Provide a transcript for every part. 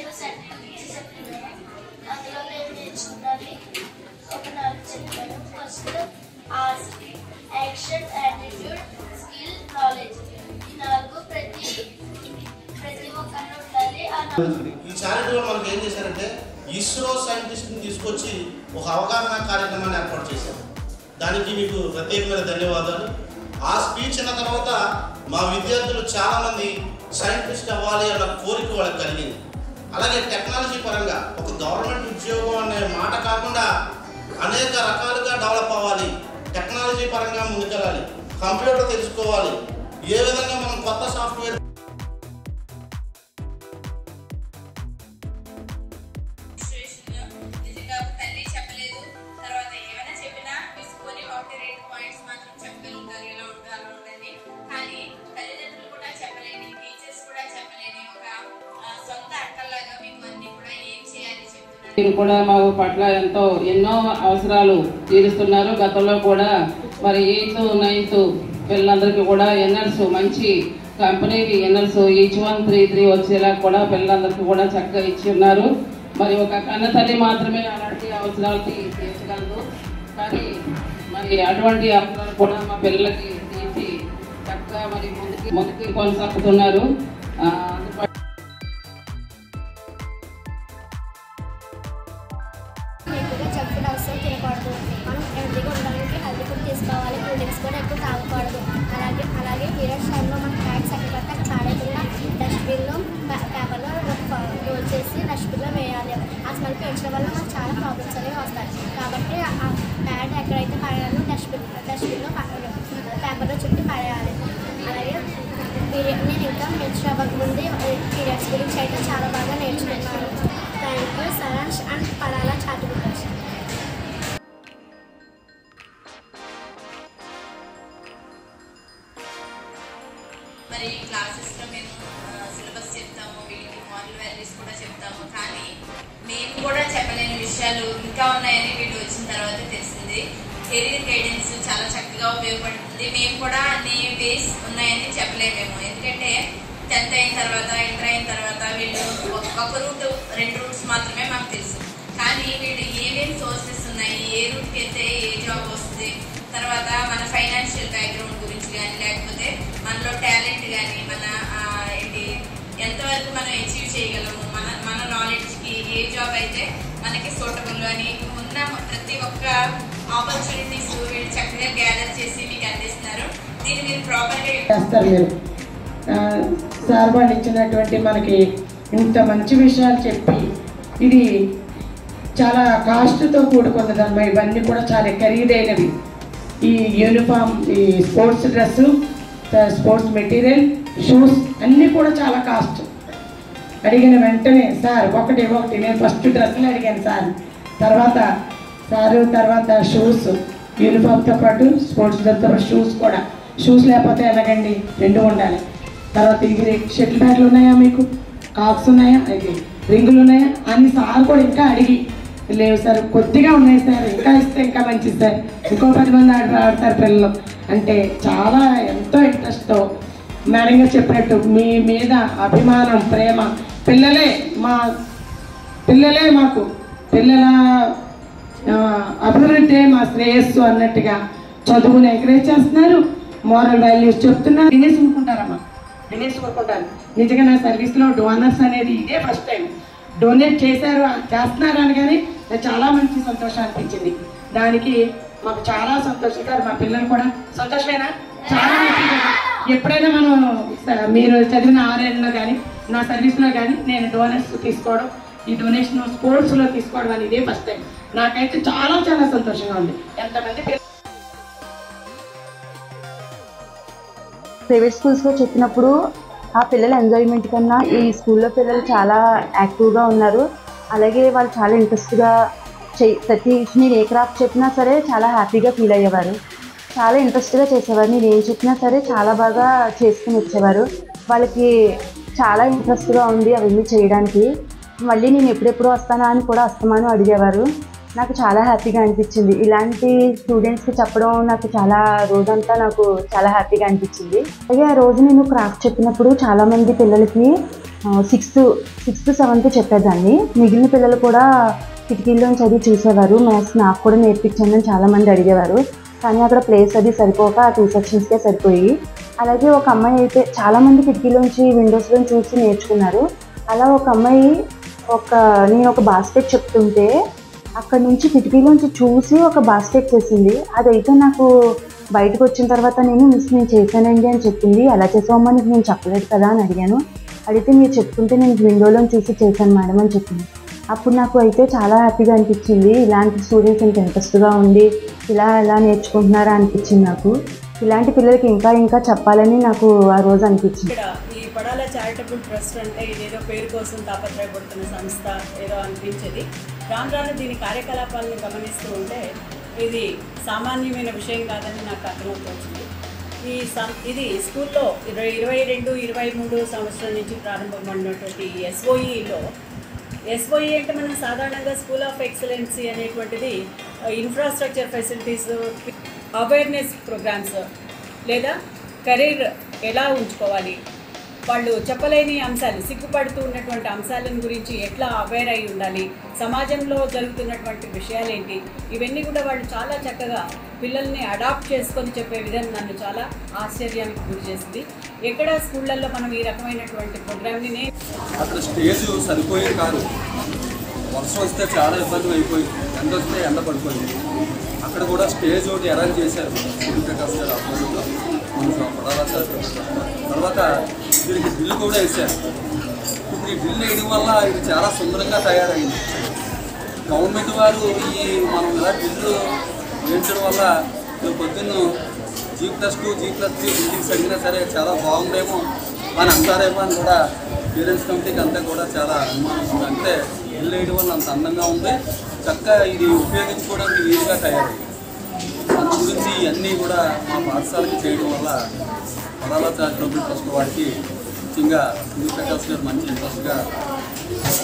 Skills activities చెప్తున్నాను. అందులో నేను నేర్చుకున్నవి ఒక 4 చెప్పాను. First ask, action, attitude, skill, knowledge. ఈ 4 ప్రతి ఒక్కరిలో ఉండాలి. ఈ చారిటీలో మనకి ఏం చేశారంటే ఇస్రో సైంటిస్ట్ని తీసుకొచ్చి ఒక అవగాహన కార్యక్రమాన్ని ఏర్పాటు చేశారు. దానికి మీకు ప్రత్యేకమైన ధన్యవాదాలు. ఆ స్పీచ్ అన్న తర్వాత మా విద్యార్థులు చాలామంది సైంటిస్ట్ అవ్వాలి అన్న కోరిక వాళ్ళకి కలిగింది. అలాగే టెక్నాలజీ పరంగా ఒక గవర్నమెంట్ ఉద్యోగం అనే మాట కాకుండా అనేక రకాలుగా డెవలప్ అవ్వాలి, టెక్నాలజీ పరంగా ముందుకెళ్ళాలి, కంప్యూటర్ తెలుసుకోవాలి, ఏ విధంగా మనం కొత్త సాఫ్ట్వేర్ కూడా మా పట్ల ఎన్నో అవసరాలు తీరుస్తున్నారు. గతంలో కూడా మరి 8th 9th పిల్లలందరికీ కూడా ఎన్ఎల్స్ మంచి కంపెనీకి ఎన్ఎల్స్ ఈచ్ 133 వచ్చేలా కూడా పిల్లలందరికీ కూడా చక్కగా ఇచ్చి ఉన్నారు. మరి ఒక కన్న తల్లి మాత్రమే అలాంటి అవసరాలకి తీర్చగలదు. కానీ మరి అటువంటి అవసరాలు కూడా మా పిల్లలకి తీర్చి చక్కగా మరి ముందుకి కొనసాగుతున్నారు. తినకూడదు, మనం హెల్తీగా ఉండడానికి హెల్తీ ఫుడ్ తీసుకోవాలి, కూల్ డ్రింక్స్ కూడా ఎక్కువ తాగకూడదు. అలాగే పీరియడ్స్ టైంలో మన బ్యాగ్స్ ఎక్కడ పడితే అక్కడ పాడేకుండా డస్ట్బిన్లో పేపర్లో రోల్ చేసి డస్ట్బిన్లో వేయాలి. ఆ స్మెల్ పీల్చడం వల్ల మనకు చాలా ప్రాబ్లమ్స్ అనేవి వస్తాయి. కాబట్టి ఆ ప్యాడ్ ఎక్కడైతే పడేయాలో డస్ట్బిన్లో పేపర్లో చుట్టి పడేయాలి. అలాగే నేను ఇంకా మెన్స్ట్రల్ అవ్వకముందే పీరియడ్స్ గురించి అయితే చాలా బాగా నేర్చుకున్నాను. థ్యాంక్ యూ సరాంష్ అండ్ పడాలా చాటుగుట్టారు. మరి క్లాసెస్లో మేము సిలబస్ చెప్తాము, వీళ్ళకి మారల్ వాల్యూస్ కూడా చెప్తాము. కానీ మేము కూడా చెప్పలేని విషయాలు ఇంకా ఉన్నాయని వీళ్ళు వచ్చిన తర్వాత తెలిసింది. కెరీర్ గైడెన్స్ చాలా చక్కగా ఉపయోగపడుతుంది. మేము కూడా అన్ని బేస్ ఉన్నాయని చెప్పలేమేమో, ఎందుకంటే 10th అయిన తర్వాత ఇంటర్ అయిన తర్వాత వీళ్ళు ఒక రూట్ 2 రూట్స్ మాత్రమే మాకు తెలుసు. కానీ వీళ్ళు ఏమేమి సోర్సెస్ ఉన్నాయి, ఏ రూట్కి వెళ్తే ఏ జాబ్ వస్తుంది, తర్వాత మన ఫైనాన్షియల్ బ్యాక్గ్రౌండ్ గురించి కానీ, లేకపోతే మనలో టాలెంట్ కానీ, మన ఎంతవరకు మనం అచీవ్ చేయగలము, మన నాలెడ్జ్కి ఏ జాబ్ అయితే మనకి సూటబుల్ అని ఉన్న ప్రతి ఒక్క ఆపర్చునిటీస్ వీళ్ళు చక్కగా గ్యాదర్ చేసి మీకు అందిస్తున్నారు. దీన్ని మీరు ప్రాపర్గా చేస్తారు. మీరు సార్ వాళ్ళు ఇచ్చినటువంటి మనకి ఇంత మంచి విషయాలు చెప్పి, ఇది చాలా కాస్ట్తో కూడుకున్నదమ్మా. ఇవన్నీ కూడా చాలా ఖరీదైనవి. ఈ యూనిఫామ్, ఈ sports dress, sports material, shoes అన్నీ కూడా చాలా కాస్ట్. అడిగిన వెంటనే సార్ ఒకటి నేను ఫస్ట్ డ్రెస్సులు అడిగాను తర్వాత షూస్, యూనిఫామ్తో పాటు స్పోర్ట్స్ డ్రెస్తో పాటు షూస్ కూడా. షూస్ లేకపోతే ఎలాగండి, 2 ఉండాలి. తర్వాత ఇవి షటిల్ బ్యాట్లు ఉన్నాయా, మీకు కాక్స్ ఉన్నాయా, ఇది రింగులు ఉన్నాయా అని సార్ కూడా ఇంకా అడిగి, లేవు సార్ కొద్దిగా ఉన్నాయి సార్, ఇంకా ఇస్తే ఇంకా మంచిది సార్, ఇంకో 10 మంది ఆడతారు పిల్లలు అంటే చాలా ఎంతో ఇంట్రెస్ట్తో మేడం గారు చెప్పినట్టు మీ మీద అభిమానం, ప్రేమ. పిల్లలే మాకు పిల్లల అభివృద్ధి మా శ్రేయస్సు అన్నట్టుగా చదువుని ఎంకరేజ్ చేస్తున్నారు, మోరల్ వాల్యూస్ చెప్తున్నారు. వినేసుకుంటారు. నిజంగా నా సర్వీస్లో డోనర్స్ అనేది ఇదే ఫస్ట్ టైం డొనేట్ చేస్తున్నారు అని కానీ చాలా మంచి సంతోషం అనిపించింది. దానికి మాకు చాలా సంతోషిస్తారు. మా పిల్లలు కూడా సంతోషమేనా? చాలా హ్యాపీగా. ఎప్పుడైనా మనం మీరు చదివిన 6 ఏళ్ళలో కానీ నా సర్వీస్లో కానీ నేను డోనర్స్ తీసుకోవడం, ఈ డొనేషన్ స్పోర్ట్స్లో తీసుకోవడం అని ఇదే ఫస్ట్ టైం. నాకైతే చాలా చాలా సంతోషంగా ఉంది. ఎంతమంది ప్రైవేట్ స్కూల్స్లో చెప్పినప్పుడు ఆ పిల్లల ఎంజాయ్మెంట్ కన్నా ఈ స్కూల్లో పిల్లలు చాలా యాక్టివ్గా ఉన్నారు. అలాగే వాళ్ళు చాలా ఇంట్రెస్ట్గా ప్రతి నేను ఏ క్రాఫ్ట్ చెప్పినా సరే చాలా హ్యాపీగా ఫీల్ అయ్యేవారు. చాలా ఇంట్రెస్ట్గా చేసేవారు. నేను ఏం చెప్పినా సరే చాలా బాగా చేసుకుని వచ్చేవారు. వాళ్ళకి చాలా ఇంట్రెస్ట్గా ఉంది అవన్నీ చేయడానికి. మళ్ళీ నేను ఎప్పుడెప్పుడు వస్తానా అని కూడా అస్తమాను అడిగేవారు. నాకు చాలా హ్యాపీగా అనిపించింది. ఇలాంటి స్టూడెంట్స్కి చెప్పడం నాకు చాలా రోజంతా నాకు చాలా హ్యాపీగా అనిపించింది. అలాగే ఆ రోజు నేను క్రాఫ్ట్ చెప్పినప్పుడు చాలామంది పిల్లలకి సిక్స్త్ 7th చెప్పేదాన్ని. మిగిలిన పిల్లలు కూడా కిటికీల్లోంచి అది చూసేవారు. మ్యాథ్స్ నాకు కూడా నేర్పించండి అని చాలామంది అడిగేవారు. కానీ అక్కడ ప్లేస్ అది సరిపోక ఆ 2 సెక్షన్స్కే సరిపోయి. అలాగే ఒక అమ్మాయి అయితే చాలామంది కిటికీలోంచి విండోస్లో చూసి నేర్చుకున్నారు. అలా ఒక అమ్మాయి నేను ఒక బాస్కెట్ చెప్తుంటే అక్కడ నుంచి కిటికీలోంచి చూసి ఒక బాస్కెట్ చేసింది. అదైతే నాకు బయటకు వచ్చిన తర్వాత నేను చేశానండి అని చెప్పింది. ఎలా చేసావమ్మా, నీకు నేను చెప్పలేదు కదా అని అడిగాను. అడిగితే మీరు చెప్తుంటే నేను విండోలో చూసి చేశాను మేడం అని చెప్పింది. అప్పుడు నాకు అయితే చాలా హ్యాపీగా అనిపించింది. ఇలాంటి స్టూడెంట్స్ ఇంత ఇంట్రెస్ట్గా ఉండి ఎలా నేర్చుకుంటున్నారా అనిపించింది నాకు. ఇలాంటి పిల్లలకి ఇంకా చెప్పాలని నాకు ఆ రోజు అనిపించింది. ఈ పడాల చారిటబుల్ ట్రస్ట్ అంటే ఇదేదో పేరు కోసం తాపత్రయపడుతున్న సంస్థ ఏదో అనిపించేది. రాను దీని కార్యకలాపాలను గమనిస్తూ ఉంటే ఇది సామాన్యమైన విషయం కాదని నాకు అర్థమవుతుంది. ఇది స్కూల్లో 22-23 సంవత్సరం నుంచి ప్రారంభమైనటువంటి ఎస్ఓఈలో ఎస్ఓఈ అంటే మనం సాధారణంగా స్కూల్ ఆఫ్ ఎక్సలెన్సీ అనేటువంటిది ఇన్ఫ్రాస్ట్రక్చర్ ఫెసిలిటీస్, అవేర్నెస్ ప్రోగ్రామ్స్ లేదా కెరీర్ ఎలా ఉంచుకోవాలి, వాళ్ళు చెప్పలేని అంశాలు, సిగ్గుపడుతూ ఉన్నటువంటి అంశాలను గురించి ఎట్లా అవేర్ అయి ఉండాలి, సమాజంలో జరుగుతున్నటువంటి విషయాలేంటి, ఇవన్నీ కూడా వాళ్ళు చాలా చక్కగా పిల్లల్ని అడాప్ట్ చేసుకొని చెప్పే విధానం నన్ను చాలా ఆశ్చర్యానికి గురి చేసింది. ఎక్కడ స్కూళ్ళల్లో మనం ఈ రకమైనటువంటి ప్రోగ్రామ్ని అక్కడ స్టేజ్ సరిపోయేది కాదు. వర్షం వస్తే చాలా ఇబ్బంది అయిపోయింది, ఎండ వస్తే ఎండ పడిపోయింది. అక్కడ కూడా స్టేజ్ ఒకటి అరేంజ్ చేశారు సూర్యప్రకాష్ గారు ఆధ్వర్యంలో. పడాల తర్వాత దీనికి డ్రిల్ కూడా వేశారు. ఇప్పుడు ఈ డ్రిల్ వేయడం వల్ల ఇది చాలా సుందరంగా తయారైంది. గవర్నమెంట్ వారు మనం ఇలా డ్రిల్ వేయించడం వల్ల పొద్దున్న G+2, G+3 బిల్డింగ్స్ అడిగినా సరే చాలా బాగుందేమో అని అంటారేమో అని కూడా పేరెంట్స్ కమిటీకి అంతా కూడా చాలా అనుమానం ఉంది. అంటే డ్రిల్ వేయడం వల్ల అంత అందంగా ఉంది, చక్కగా ఇది ఉపయోగించుకోవడానికి వీలుగా తయారైంది. అందు గురించి ఇవన్నీ కూడా మా పాఠశాలకి చేయడం వల్ల పడాల చారిటబుల్ ట్రస్ట్ వారికి ముఖ్యంగా సూర్యప్రకాష్ గారు మంచి ఇంట్రెస్ట్గా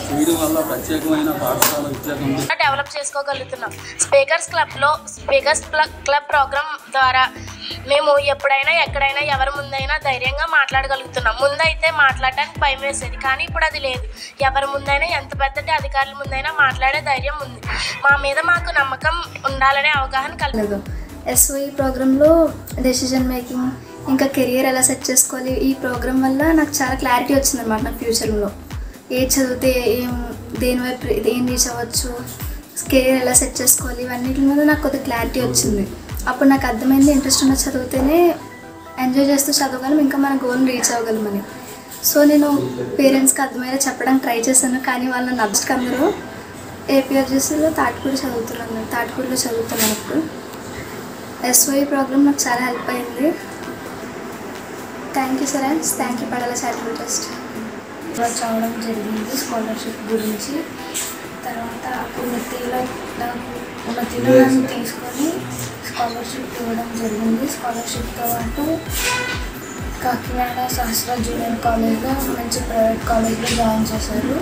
చేయడం వల్ల ప్రత్యేకమైన పాఠశాల ఉద్యోగం డెవలప్ చేసుకోగలుగుతున్నాం. స్పీకర్స్ క్లబ్ ప్రోగ్రామ్ ద్వారా మేము ఎప్పుడైనా ఎక్కడైనా ఎవరి ముందైనా ధైర్యంగా మాట్లాడగలుగుతున్నాం. ముందైతే మాట్లాడడానికి భయం వేసేది, కానీ ఇప్పుడు అది లేదు. ఎవరి ముందైనా, ఎంత పెద్దటి అధికారుల ముందైనా మాట్లాడే ధైర్యం ఉంది. మా మీద మాకు నమ్మకం ఉండాలనే అవగాహన కలిగదు. ఎస్ఓఈ ప్రోగ్రాంలో డెసిషన్ మేకింగ్, ఇంకా కెరియర్ ఎలా సెట్ చేసుకోవాలి, ఈ ప్రోగ్రామ్ వల్ల నాకు చాలా క్లారిటీ వచ్చిందన్నమాట. నా ఫ్యూచర్లో చదివితే దేని వైపు ఏం రీచ్ అవ్వచ్చు, కెరియర్ ఎలా సెట్ చేసుకోవాలి, ఇవన్నిటి మీద నాకు కొద్దిగా క్లారిటీ వచ్చింది. అప్పుడు నాకు అర్థమైంది ఇంట్రెస్ట్ ఉన్న చదివితేనే ఎంజాయ్ చేస్తూ చదవగలం, ఇంకా మన గోల్ని రీచ్ అవ్వగలమని. సో నేను పేరెంట్స్కి అర్థమయ్యేలా చెప్పడానికి ట్రై చేశాను. కానీ వాళ్ళు నన్ను అబ్స్ట్కి అందరూ ఏపీఆర్జీసీలో తాటిపూడిలో చదువుతున్నాను. ఇప్పుడు ఎస్ఓఈ ప్రోగ్రామ్ నాకు చాలా హెల్ప్ అయింది. Thank you sir. Thank you Padala charitable trust. చదవడం జరిగింది స్కాలర్షిప్ గురించి. తర్వాత ఉన్నతిలో నన్ను తీసుకొని స్కాలర్షిప్ ఇవ్వడం జరిగింది. స్కాలర్షిప్తో పాటు కాకినాడ సహస్ర జూనియర్ కాలేజ్లో మంచి ప్రైవేట్ కాలేజ్లో జాయిన్ చేశారు.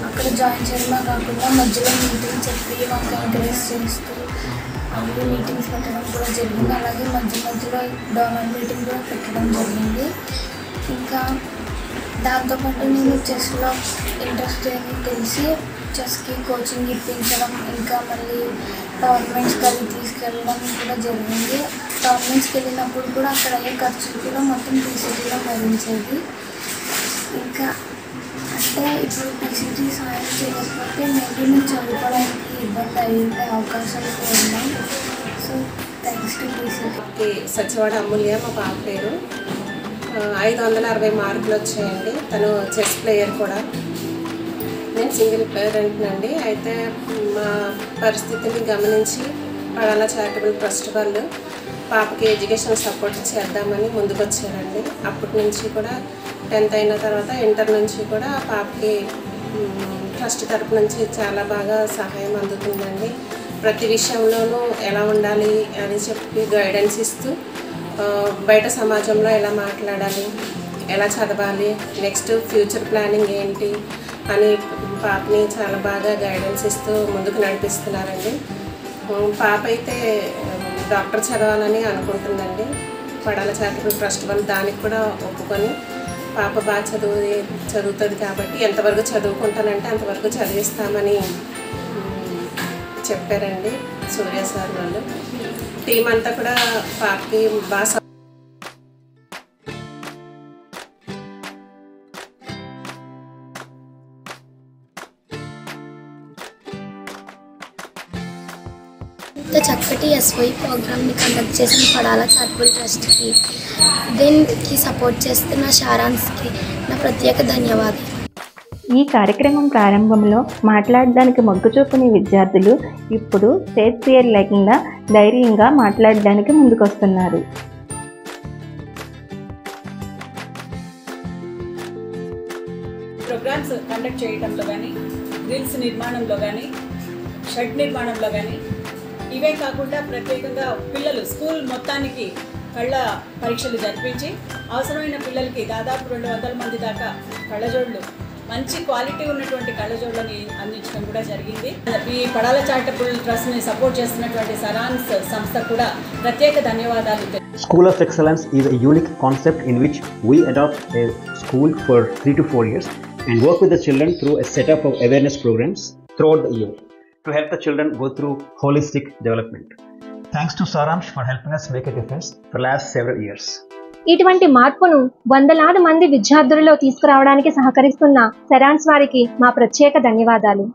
అక్కడ జాయిన్ చేయడమే కాకుండా మధ్యలో మీటింగ్స్ చెప్పి మాకు ఎంకరేజ్ చేస్తూ అవి మీటింగ్స్ పెట్టడం కూడా జరిగింది. అలాగే మధ్యలో డోనర్ మీటింగ్ కూడా పెట్టడం జరిగింది. ఇంకా దాంతోపాటు నేను చెస్లో ఇంట్రెస్ట్ అని తెలిసి చెస్కి కోచింగ్ ఇప్పించడం, ఇంకా మళ్ళీ టోర్నమెంట్స్కి అది తీసుకెళ్ళడం కూడా జరిగింది. టోర్నమెంట్స్కి వెళ్ళినప్పుడు కూడా అక్కడ అయ్యే ఖర్చులు కూడా మొత్తం పీసీటీలో భరించేది. ఇంకా అంటే ఇప్పుడు పీసీటీ సాయం చేయకపోతే మేబీ నేను చదువుకోవడానికి ఇబ్బంది అయ్యే అవకాశాలు కూడా ఉన్నాయి. So thanks to PCT. Sachivada Amulya మా పాప పేరు. 560 మార్కులు వచ్చాయండి. తను చెస్ ప్లేయర్ కూడా. నేను సింగిల్ పేరెంట్ అండి. అయితే మా పరిస్థితిని గమనించి పడాల చారిటబుల్ ట్రస్ట్ వాళ్ళు పాపకి ఎడ్యుకేషన్ సపోర్ట్ చేద్దామని ముందుకు వచ్చారండి. అప్పటి నుంచి కూడా 10th అయిన తర్వాత ఇంటర్ నుంచి కూడా పాపకి ట్రస్ట్ తరపు నుంచి చాలా బాగా సహాయం అందుతుందండి. ప్రతి విషయంలోనూ ఎలా ఉండాలి అని చెప్పి గైడెన్స్ ఇస్తూ బయట సమాజంలో ఎలా మాట్లాడాలి, ఎలా చదవాలి, నెక్స్ట్ ఫ్యూచర్ ప్లానింగ్ ఏంటి అని పాపని చాలా బాగా గైడెన్స్ ఇస్తూ ముందుకు నడిపిస్తున్నారండి. పాప అయితే డాక్టర్ చదవాలని అనుకుంటుందండి. పడాల చారిటబుల్ ట్రస్ట్ వాళ్ళు దానికి కూడా ఒప్పుకొని పాప బాగా చదువుతుంది కాబట్టి ఎంతవరకు చదువుకుంటానంటే అంతవరకు చదివిస్తామని చెప్పారండి సూర్య సార్ వాళ్ళు. టీం అంతా కూడా పాపకి బాగా చక్కటి ఎస్వై ప్రోగ్రామ్ని కండక్ట్ చేసిన పడాల చారిటబుల్ ట్రస్ట్కి, దీనికి సపోర్ట్ చేస్తున్న షారాన్స్కి నా ప్రత్యేక ధన్యవాదాలు. ఈ కార్యక్రమం ప్రారంభంలో మాట్లాడడానికి మొగ్గు చూపని విద్యార్థులు ఇప్పుడు స్టేజ్ ఫియర్ లేకుండా ధైర్యంగా మాట్లాడడానికి ముందుకొస్తున్నారు. ప్రోగ్రామ్స్ కండక్ట్ చేయడంలో కానీ, రీల్స్ నిర్మాణంలో కానీ, షెడ్ నిర్మాణంలో కానీ, ఇవే కాకుండా ప్రత్యేకంగా పిల్లలు స్కూల్ మొత్తానికి కళ్ళ పరీక్షలు జరిపించి అవసరమైన పిల్లలకి దాదాపు 200 మంది దాకా కళ్ళజోళ్ళు, మంచి క్వాలిటీ ఉన్నటువంటి కళ్ళజోళ్ళని అందించడం కూడా జరిగింది. ఈ పడాల చారిటబుల్ ట్రస్ట్ని సపోర్ట్ చేస్తున్నటువంటి సరాన్స్ సంస్థ కూడా ప్రత్యేక ధన్యవాదాలు. School of Excellence is a unique concept in which we adopt a school for 3 to 4 years and work with the children through a setup of awareness programs throughout the year to help the children go through holistic development. Thanks to Saransh for helping us make a difference for the last several years. ఇటువంటి మార్పును వందలాది మంది విద్యార్థులలో తీసుకురావడానికి సహకరిస్తున్న సెరాన్స్ వారికి మా ప్రత్యేక ధన్యవాదాలు.